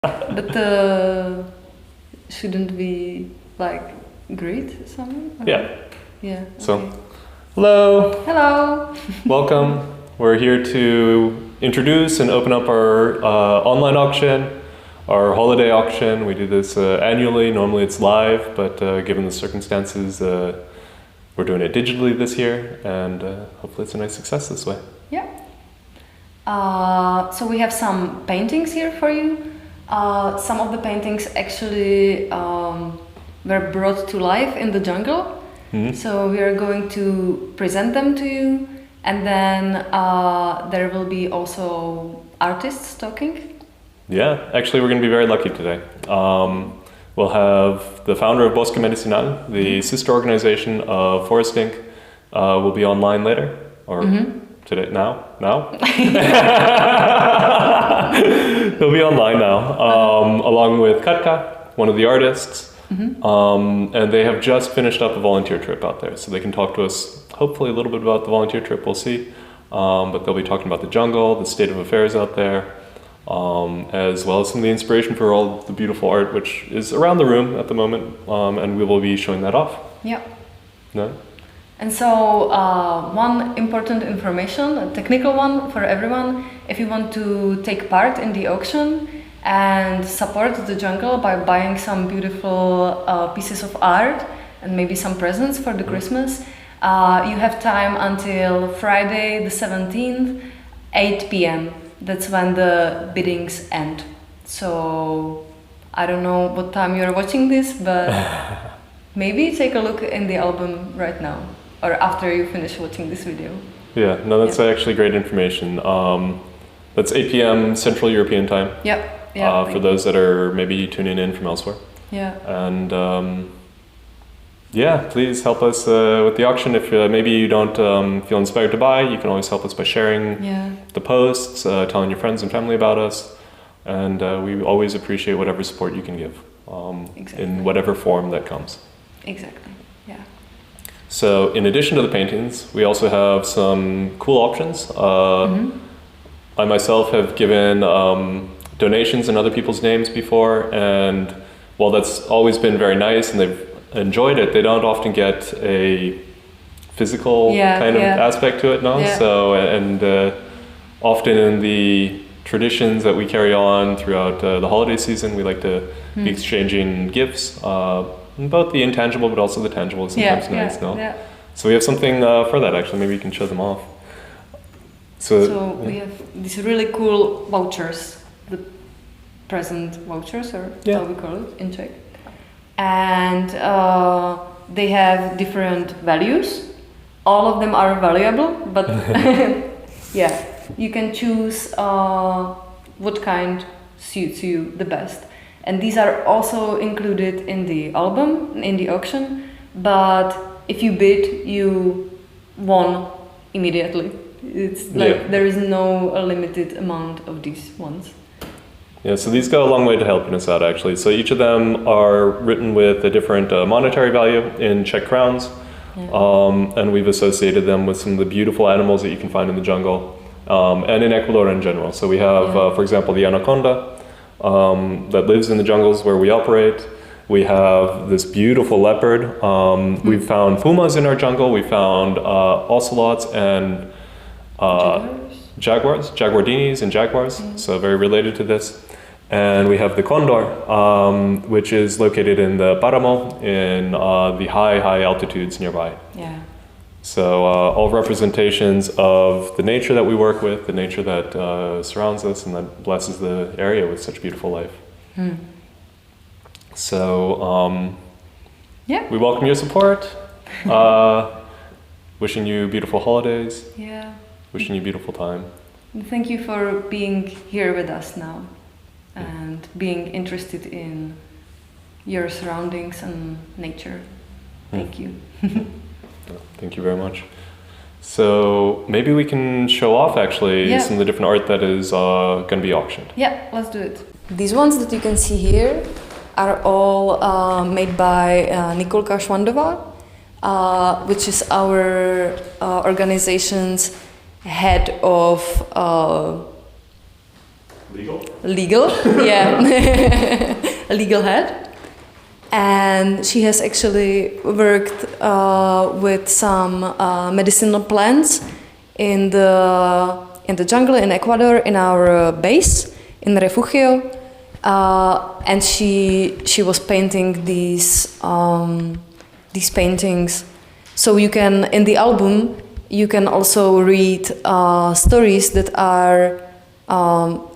But shouldn't we like greet someone? Yeah. Yeah. So, Okay. hello, Hello. welcome. We're here to introduce and open up our online auction, our holiday auction. We do this annually. Normally it's live, but given the circumstances, we're doing it digitally this year, and hopefully it's a nice success this way. Yeah. So we have some paintings here for you. Some of the paintings actually were brought to life in the jungle. Mm-hmm. So we are going to present them to you, and then there will be also artists talking. Yeah, actually we're going to be very lucky today. We'll have the founder of Bosque Medicinal, the sister organization of Forest.ink, will be online later, or today, now? He'll be online now, along with Katka, one of the artists. And they have just finished up a volunteer trip out there, so they can talk to us hopefully a little bit about the volunteer trip, we'll see. But they'll be talking about the jungle, the state of affairs out there, as well as some of the inspiration for all the beautiful art which is around the room at the moment, and we will be showing that off. Yeah. No? And so one important information, a technical one for everyone, if you want to take part in the auction and support the jungle by buying some beautiful pieces of art and maybe some presents for the Christmas, you have time until Friday the 17th, 8 p.m. That's when the biddings end. So I don't know what time you're watching this, but maybe take a look in the album right now or after you finish watching this video. Yeah, no, that's actually great information. That's 8 p.m. Central European time. Yep. For those that are maybe tuning in from elsewhere. Yeah. And yeah, please help us with the auction. If maybe you don't feel inspired to buy, you can always help us by sharing the posts, telling your friends and family about us. And we always appreciate whatever support you can give in whatever form that comes. Exactly, yeah. So in addition to the paintings, we also have some cool options. I myself have given donations in other people's names before, and while that's always been very nice and they've enjoyed it, they don't often get a physical kind of aspect to it, no? Yeah. So, and often in the traditions that we carry on throughout the holiday season, we like to be exchanging gifts, both the intangible but also the tangible is sometimes nice, no? Yeah. So we have something for that actually, maybe you can show them off. So we have these really cool vouchers, the present vouchers, or how we call it in Czech. And they have different values. All of them are valuable, but yeah, you can choose what kind suits you the best. And these are also included in the album, in the auction, but if you bid, you won immediately. It's like there is no limited amount of these ones. Yeah, so these go a long way to helping us out actually. So each of them are written with a different monetary value in Czech crowns, and we've associated them with some of the beautiful animals that you can find in the jungle, and in Ecuador in general. So we have, for example, the anaconda that lives in the jungles where we operate. We have this beautiful leopard. We've found pumas in our jungle. We found ocelots and jaguardinis and jaguars, so very related to this. And we have the condor, which is located in the Paramo in the high altitudes nearby. Yeah. So all representations of the nature that we work with, the nature that surrounds us and that blesses the area with such beautiful life. So we welcome your support. Wishing you beautiful holidays. Yeah. Wishing you a beautiful time. Thank you for being here with us now and being interested in your surroundings and nature. Thank you. Thank you very much. So maybe we can show off actually some of the different art that is going to be auctioned. Yeah, let's do it. These ones that you can see here are all made by Nikolka Švandová, which is our organization's head of Legal, yeah, a legal head. And she has actually worked with some medicinal plants in the jungle in Ecuador, in our base in Refugio, and she was painting these paintings. So you can, in the album, you can also read stories that are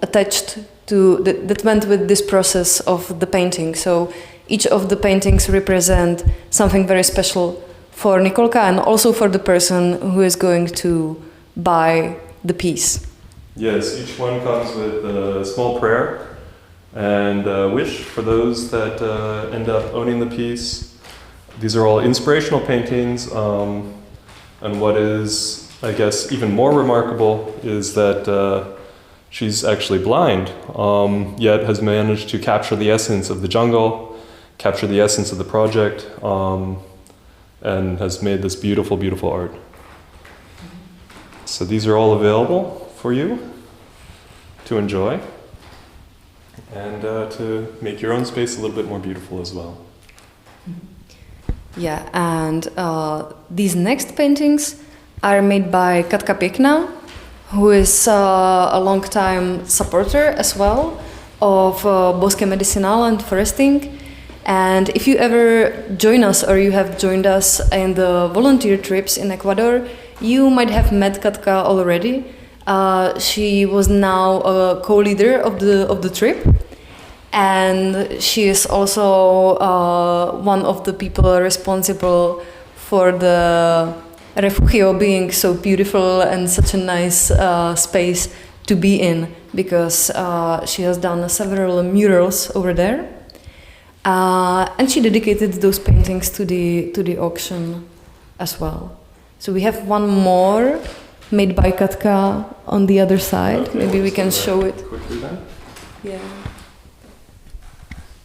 attached to that went with this process of the painting. So each of the paintings represent something very special for Nikolka and also for the person who is going to buy the piece. Yes, each one comes with a small prayer and a wish for those that end up owning the piece. These are all inspirational paintings, and what is, I guess, even more remarkable is that she's actually blind, yet has managed to capture the essence of the jungle, capture the essence of the project, and has made this beautiful, beautiful art. So these are all available for you to enjoy and to make your own space a little bit more beautiful as well. Yeah, and these next paintings are made by Katka Piekna, who is a long-time supporter as well of Bosque Medicinal and Forest.ink. And if you ever join us or you have joined us in the volunteer trips in Ecuador, you might have met Katka already. She was now a co-leader of the trip, and she is also one of the people responsible for the Refugio being so beautiful and such a nice space to be in, because she has done several murals over there, and she dedicated those paintings to the auction as well. So we have one more made by Katka on the other side. Okay, maybe we can show it quickly then. Yeah.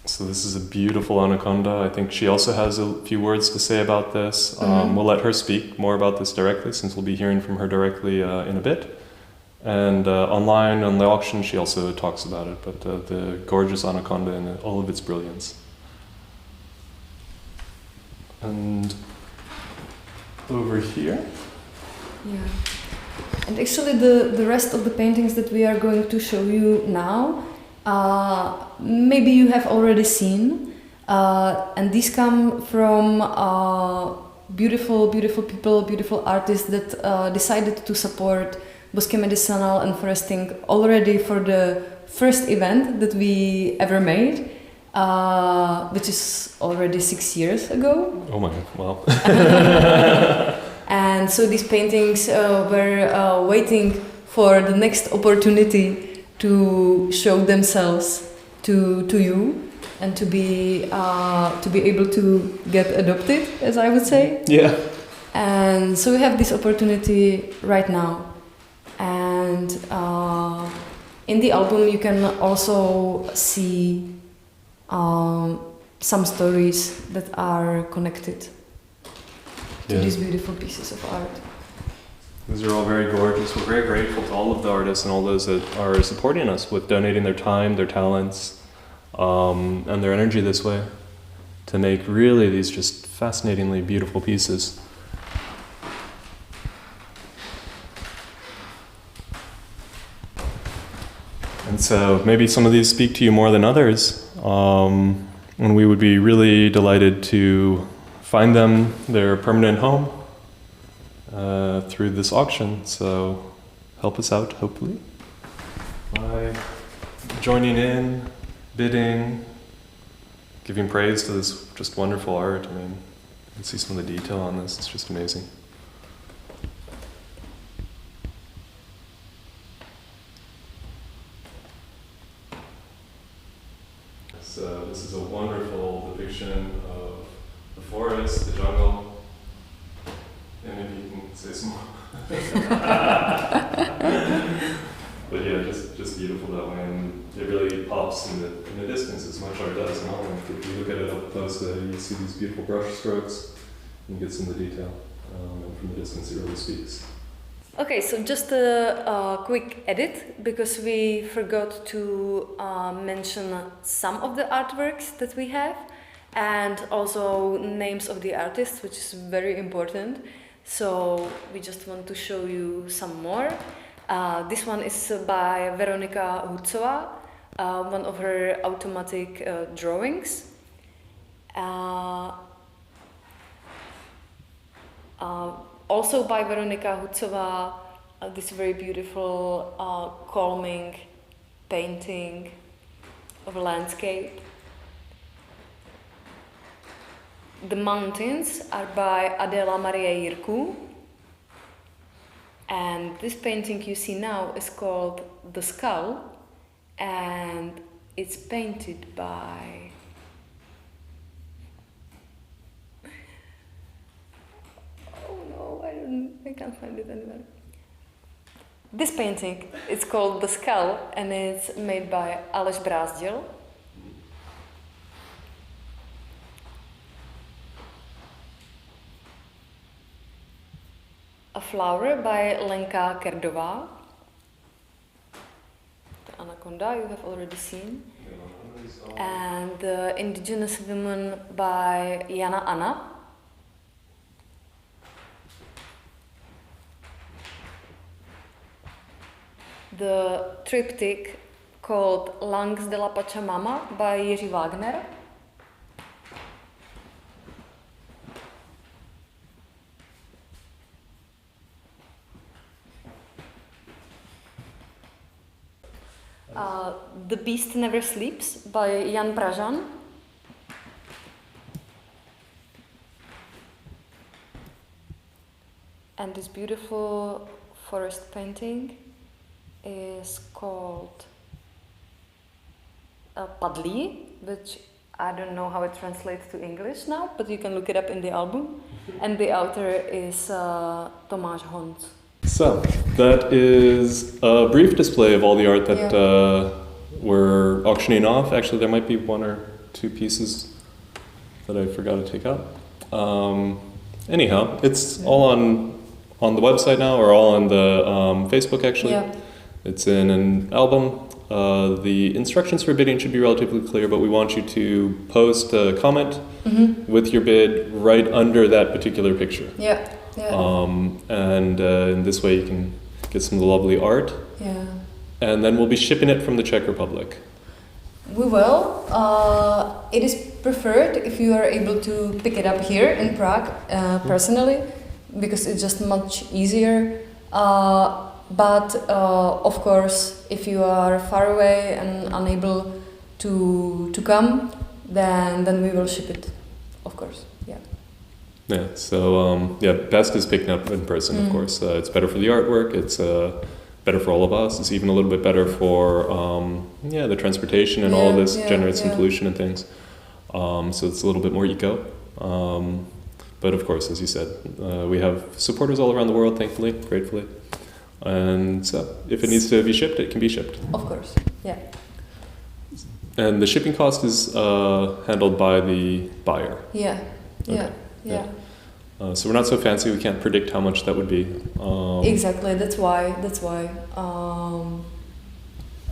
So this is a beautiful anaconda. I think she also has a few words to say about this. We'll let her speak more about this directly, since we'll be hearing from her directly in a bit. And online on the auction, she also talks about it, but the gorgeous anaconda in all of its brilliance. And over here. Yeah. And actually the rest of the paintings that we are going to show you now, maybe you have already seen, and these come from beautiful people, beautiful artists that decided to support Bosque Medicinal and Forest.ink already for the first event that we ever made, which is already 6 years ago. Oh my, wow. And so these paintings were waiting for the next opportunity to show themselves to you and to be able to get adopted, as I would say. Yeah. And so we have this opportunity right now. And in the album you can also see some stories that are connected to these beautiful pieces of art. These are all very gorgeous. We're very grateful to all of the artists and all those that are supporting us with donating their time, their talents, and their energy this way to make really these just fascinatingly beautiful pieces. And so maybe some of these speak to you more than others, and we would be really delighted to find them their permanent home through this auction. So help us out, hopefully, by joining in, bidding, giving praise to this just wonderful art. I mean, you can see some of the detail on this. It's just amazing. So this is a wonderful depiction of the forest, the jungle, and maybe you can say some more. But yeah, just beautiful that way, and it really pops in the distance as much art does. And if you look at it up close, you see these beautiful brush strokes, and you get some of the detail, and from the distance it really speaks. Okay, so just a quick edit, because we forgot to mention some of the artworks that we have, and also names of the artists, which is very important. So we just want to show you some more. This one is by Veronika Hucová, one of her automatic drawings. Also by Veronika Hucová, this very beautiful calming painting of a landscape. The mountains are by Adela Marie Jirku, and this painting you see now is called The Skull, and it's painted by I can't find it anywhere. This painting is called The Skull, and it's made by Aleš Brázdil. A Flower by Lenka Kerdová. The Anaconda you have already seen. And The Indigenous Woman by Jana Anna. The triptych called Lungs de la Pachamama by Jiří Wagner. The Beast Never Sleeps by Jan Pražan. And this beautiful forest painting is called Padlí, which I don't know how it translates to English now, but you can look it up in the album. And the author is Tomáš Honc. So, that is a brief display of all the art that we're auctioning off. Actually, there might be one or two pieces that I forgot to take out. Anyhow, it's all on the website now, or all on the Facebook actually. Yeah. It's in an album. The instructions for bidding should be relatively clear, but we want you to post a comment with your bid right under that particular picture. Yeah. And in this way you can get some lovely art. Yeah. And then we'll be shipping it from the Czech Republic. We will. It is preferred if you are able to pick it up here in Prague personally, because it's just much easier. But of course, if you are far away and unable to come, then we will ship it, of course. Yeah. Yeah. So best is picking up in person, of course. It's better for the artwork. It's better for all of us. It's even a little bit better for the transportation and all of this generates some pollution and things. So it's a little bit more eco. But of course, as you said, we have supporters all around the world, thankfully, gratefully. And so if it needs to be shipped, it can be shipped. Of course, yeah. And the shipping cost is handled by the buyer. Yeah. So we're not so fancy, we can't predict how much that would be. Exactly, that's why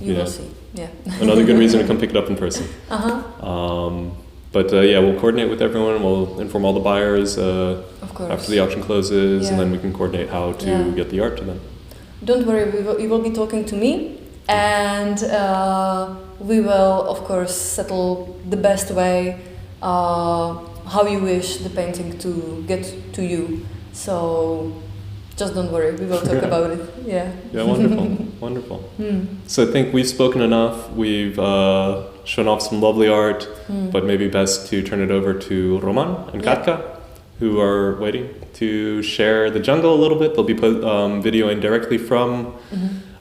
you will see. Yeah. Another good reason to come pick it up in person. But we'll coordinate with everyone. We'll inform all the buyers after the auction closes, and then we can coordinate how to get the art to them. Don't worry, you will be talking to me, and we will, of course, settle the best way how you wish the painting to get to you. So just don't worry, we will talk about it. Yeah. Yeah, wonderful. So I think we've spoken enough. We've shown off some lovely art, but maybe best to turn it over to Roman and Katka, who are waiting to share the jungle a little bit. They'll be videoing directly from,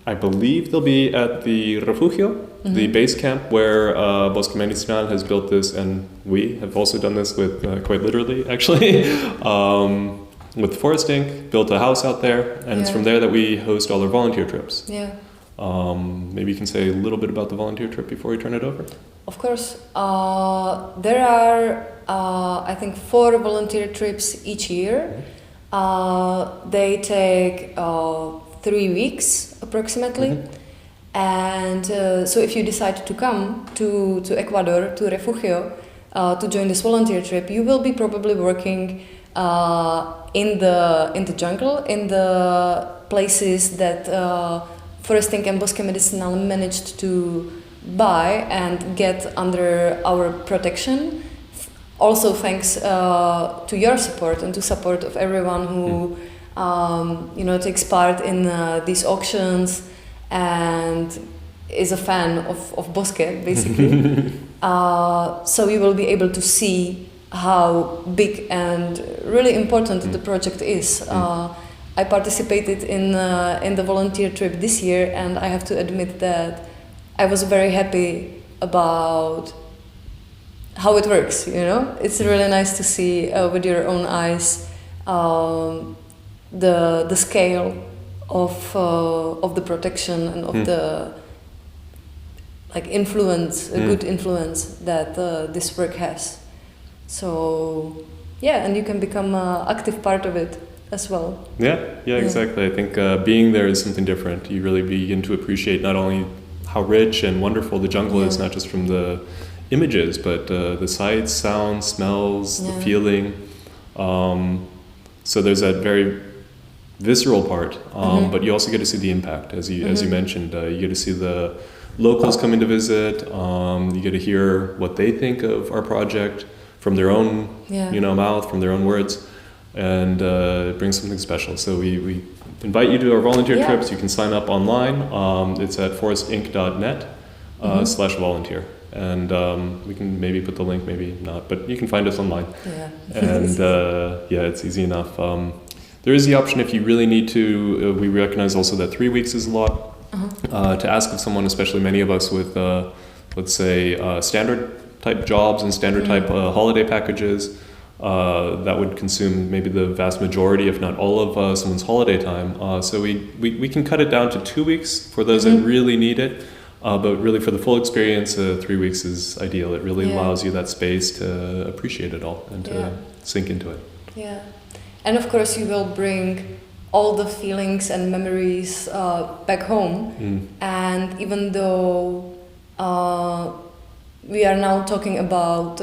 I believe they'll be at the Refugio, the base camp where Bosque Medicinal has built this, and we have also done this with, quite literally actually, with Forest.ink, built a house out there, and it's from there that we host all our volunteer trips. Yeah. Maybe you can say a little bit about the volunteer trip before we turn it over. Of course. There are, I think, 4 volunteer trips each year. They take 3 weeks approximately. And so if you decide to come to Ecuador, to Refugio, to join this volunteer trip, you will be probably working in the jungle, in the places that Forest.ink and Bosque Medicinal managed to buy and get under our protection. Also thanks to your support and to support of everyone who takes part in these auctions and is a fan of Bosque, basically. So we will be able to see how big and really important the project is. I participated in the volunteer trip this year, and I have to admit that I was very happy about how it works. It's really nice to see with your own eyes the scale of the protection and of the influence, a good influence that this work has. So and you can become an active part of it as well. Yeah, exactly. I think being there is something different. You really begin to appreciate not only how rich and wonderful the jungle is, not just from the images, but the sights, sounds, smells, the feeling. So there's that very visceral part, but you also get to see the impact, as you mentioned. You get to see the locals coming to visit. You get to hear what they think of our project from their own mouth, from their own words, and it brings something special. So we invite you to our volunteer trips. You can sign up online. It's at forest.ink.net /volunteer. And we can maybe put the link, maybe not, but you can find us online. And it's easy enough. There is the option if you really need to. We recognize also that 3 weeks is a lot. To ask of someone, especially many of us with, let's say, standard type jobs and standard type holiday packages, that would consume maybe the vast majority, if not all of someone's holiday time. So we can cut it down to 2 weeks for those that really need it. But really for the full experience, 3 weeks is ideal. It really allows you that space to appreciate it all and to sink into it. Yeah. And of course you will bring all the feelings and memories back home. And even though we are now talking about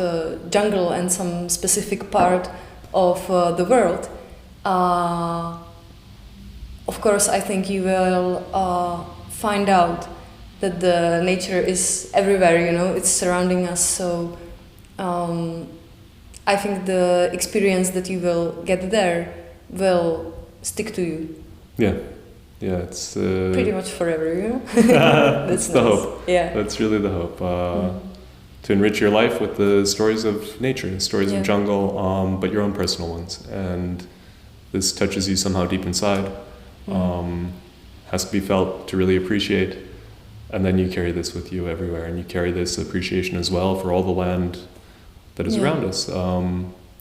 jungle and some specific part of the world, of course I think you will find out that the nature is everywhere, it's surrounding us. So I think the experience that you will get there will stick to you. Yeah, it's pretty much forever, That's the hope. Yeah, that's really the hope. To enrich your life with the stories of nature, stories of jungle, but your own personal ones. And this touches you somehow deep inside. Has to be felt to really appreciate. And then you carry this with you everywhere, and you carry this appreciation as well for all the land that is around us.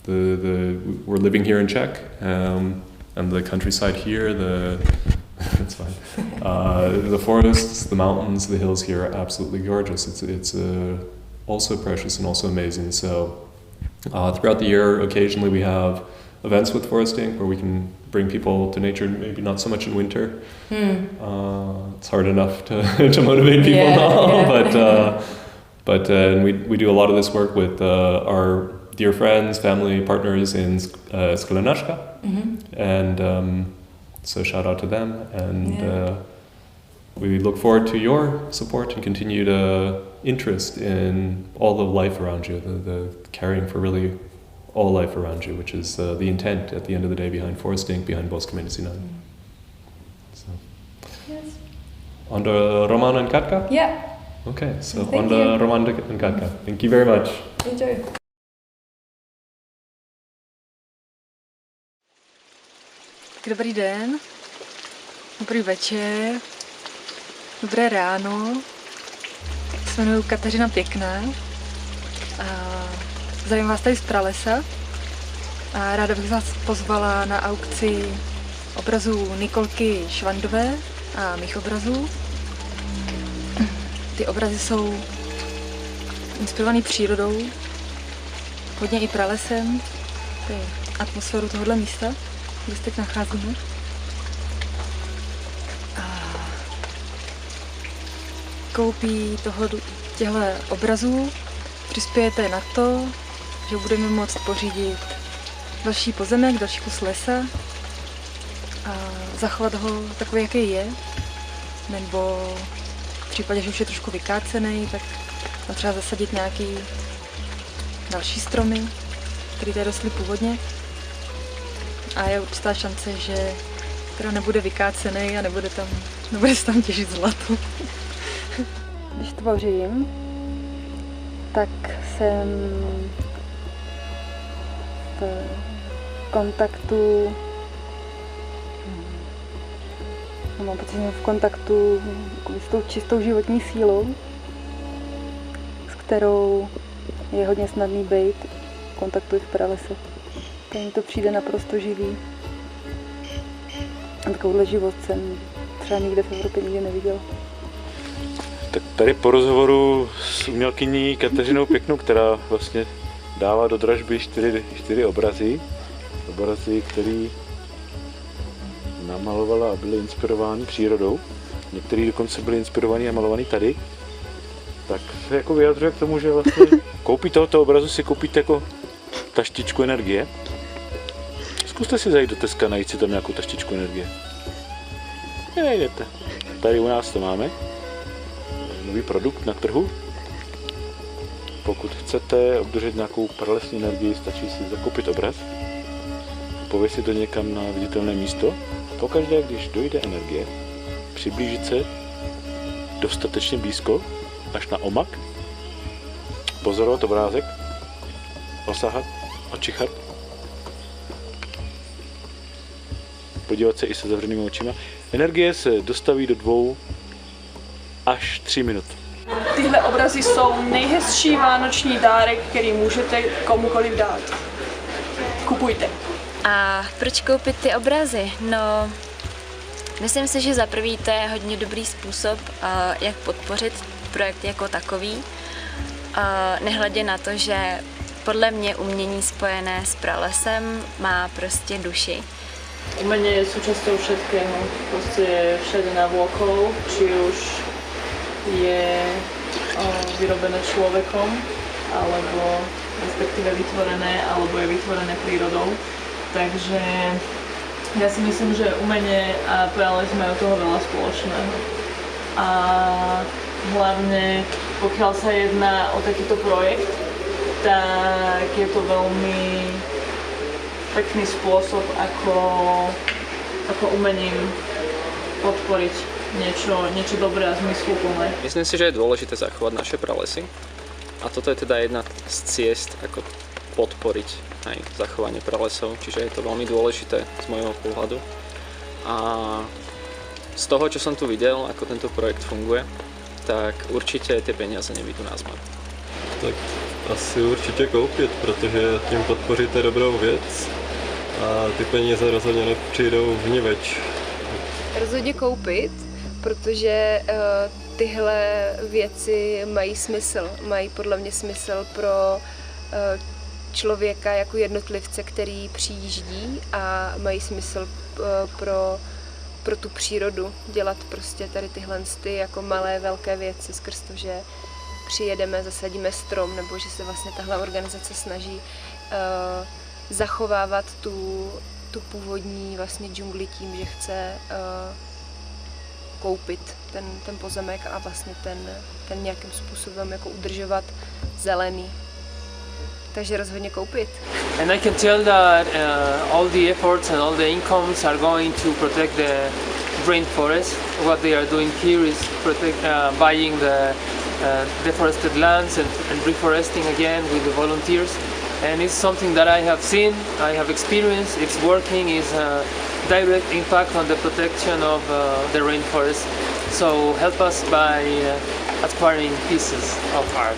We're living here in Czech, and the countryside here, it's fine. The forests, the mountains, the hills here are absolutely gorgeous. It's also precious and also amazing. So throughout the year, occasionally we have events with Forest.ink where we can bring people to nature, maybe not so much in winter. It's hard enough to motivate people now, but and we do a lot of this work with our dear friends, family, partners in Sklenačka, and so shout out to them, and we look forward to your support and continued interest in all the life around you, the caring for really all life around you, which is the intent at the end of the day behind Forest.ink, behind Bosque Medicinal. So. Yes. On to Roman and Katka? Yeah. Okay, so on to Roman and Katka. Thank you very much. Enjoy. Dobrý den, dobrý večer, dobré ráno. Se jmenuji Kateřina Pěkná. Zdravím vás tady z pralesa a ráda bych vás pozvala na aukci obrazů Nikolky Švandové a mých obrazů. Ty obrazy jsou inspirované přírodou, hodně i pralesem, atmosféru tohoto místa. listek nacházíme. Koupí těchto obrazů přispějete na to, že budeme moct pořídit další pozemek, další kus lesa a zachovat ho takový, jaký je. Nebo v případě, že už je trošku vykácený, tak tam třeba zasadit nějaký další stromy, které tady rostly původně. A je určitá šance, že teda nebude vykácený a nebude se tam těžit zlato. Když tvořím, tak jsem v kontaktu, mám pocit, že jsem v kontaktu s tou čistou životní sílou, s kterou je hodně snadný být v kontaktu i v pralese. To mi to přijde naprosto živý. A takovouhle život jsem třeba nikde v Evropě nikdy neviděla. Tak tady po rozhovoru s umělkyní Kateřinou Pěknou, která vlastně dává do dražby 4 obrazy, které namalovala a byly inspirovány přírodou. Některé dokonce byly inspirovány a malované tady. Tak se jako vyjadřuje k tomu, že vlastně koupí tohoto obrazu si koupíte jako taštičku energie. Zkuste si zajít do Teska, najít si tam nějakou taštičku energie. Nenajdete. Tady u nás to máme. Nový produkt na trhu. Pokud chcete obdržet nějakou pralesní energii, stačí si zakoupit obraz, pověsit to někam na viditelné místo. Pokaždé, když dojde energie, přiblížit se dostatečně blízko, až na omak, pozorovat obrázek, osahat, očichat, podívat se i se zavřenými očima. Energie se dostaví do 2 až 3 minut. Tyhle obrazy jsou nejhezčí vánoční dárek, který můžete komukoliv dát. Kupujte. A proč koupit ty obrazy? No, myslím si, že za prvý to je hodně dobrý způsob, jak podpořit projekt jako takový. Nehledě na to, že podle mě umění spojené s pralesem má prostě duši. Umenie je súčasťou všetkého, proste je všade navôkol, či už je vyrobené človekom, alebo respektíve vytvorené, alebo je vytvorené prírodou. Takže ja si myslím, že umenie a prales majú toho veľa spoločného. A hlavne pokiaľ sa jedná o takýto projekt, tak je to veľmi pekný spôsob, ako umením podporiť niečo dobré a zmysluplné. Myslím si, že je dôležité zachovať naše pralesy a toto je teda jedna z ciest, ako podporiť aj zachovanie pralesov, čiže je to veľmi dôležité z môjho pohľadu. A z toho, čo som tu videl, ako tento projekt funguje, tak určite tie peniaze nevyjdú na zmar. Tak asi určitě koupit, protože tím podpoříte dobrou věc a ty peníze rozhodně nepřijdou vniveč. Rozhodně koupit, protože tyhle věci mají smysl. Mají podle mě smysl pro člověka jako jednotlivce, který přijíždí, a mají smysl pro tu přírodu. Dělat prostě tady tyhle jako malé, velké věci skrz to, že přijedeme, zasadíme strom, nebo že se vlastně tahle organizace snaží zachovávat tu původní vlastně džungli tím, že chce koupit ten pozemek a vlastně ten nějakým způsobem jako udržovat zelený. Takže rozhodně koupit. And I can tell that all the efforts and all the incomes are going to protect the rainforest. What they are doing here is buying the deforested lands and reforesting again with the volunteers. And it's something that I have seen, I have experienced, it's working, it's a direct impact on the protection of the rainforest. So help us by acquiring pieces of art.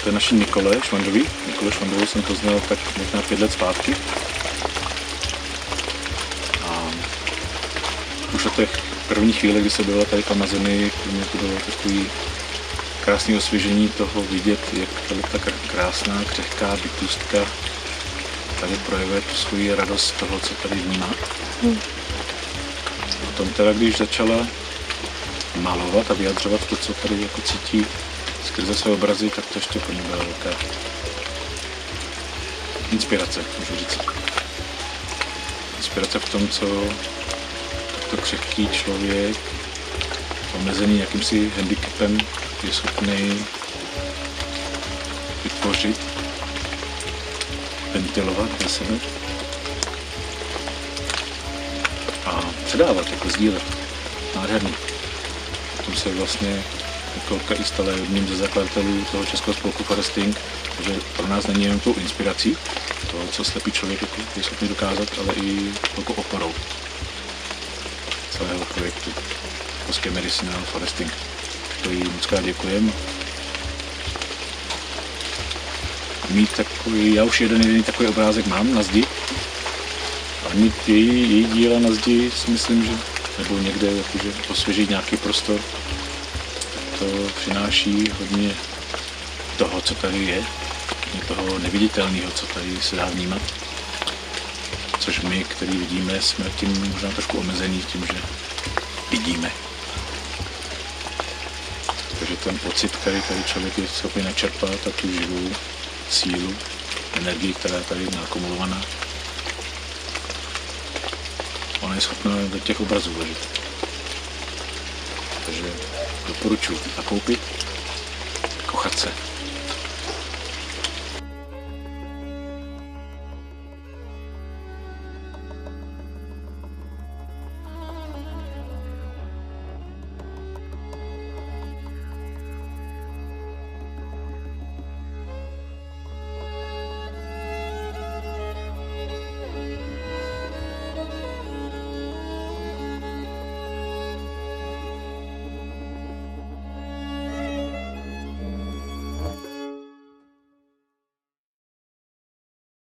To je naši Nikole Švandový. Nikole Švandovou jsem poznal tak možná 5 let zpátky. A už od těch prvních chvíle, kdy se byla tady v Amazonii, pro mě to bylo takový krásné osvěžení toho vidět, jak ta krásná, křehká bytůstka tady projevuje tu svoji radost z toho, co tady vnímá. Potom teda, když začala malovat a vyjadřovat to, co tady jako cítí skrze své obrazy, tak to ještě pro mě byla velká inspirace, můžu říct. Inspirace v tom, co takto křehký člověk, omezený jakýmsi handicapem, je schopný vytvořit, ventilovat ve sebe a předávat, jako sdílet. Nádherný. Potom se vlastně Nikolka i stala jedním ze zakladatelů toho českého spolku Forest.ink, protože pro nás není jen tou inspirací, toho, co slepý člověk je schopný dokázat, ale i velkou oporou celého projektu Polské Medicinal Forest.ink. To jí moc krát děkujeme. Mít takový, já už jeden takový obrázek mám na zdi, a mít její díla na zdi si myslím, že nebo někde jakože osvěžit nějaký prostor, to přináší hodně toho, co tady je, toho neviditelného, co tady se dá vnímat. Což my, který vidíme, jsme tím možná trošku omezený tím, že vidíme. Takže ten pocit, který tady člověk je schopný načerpat, a tu živou sílu, energii, která je tady nakumulovaná, ona je schopná do těch obrazů vložit. Takže doporučuji nakoupit, kochat se.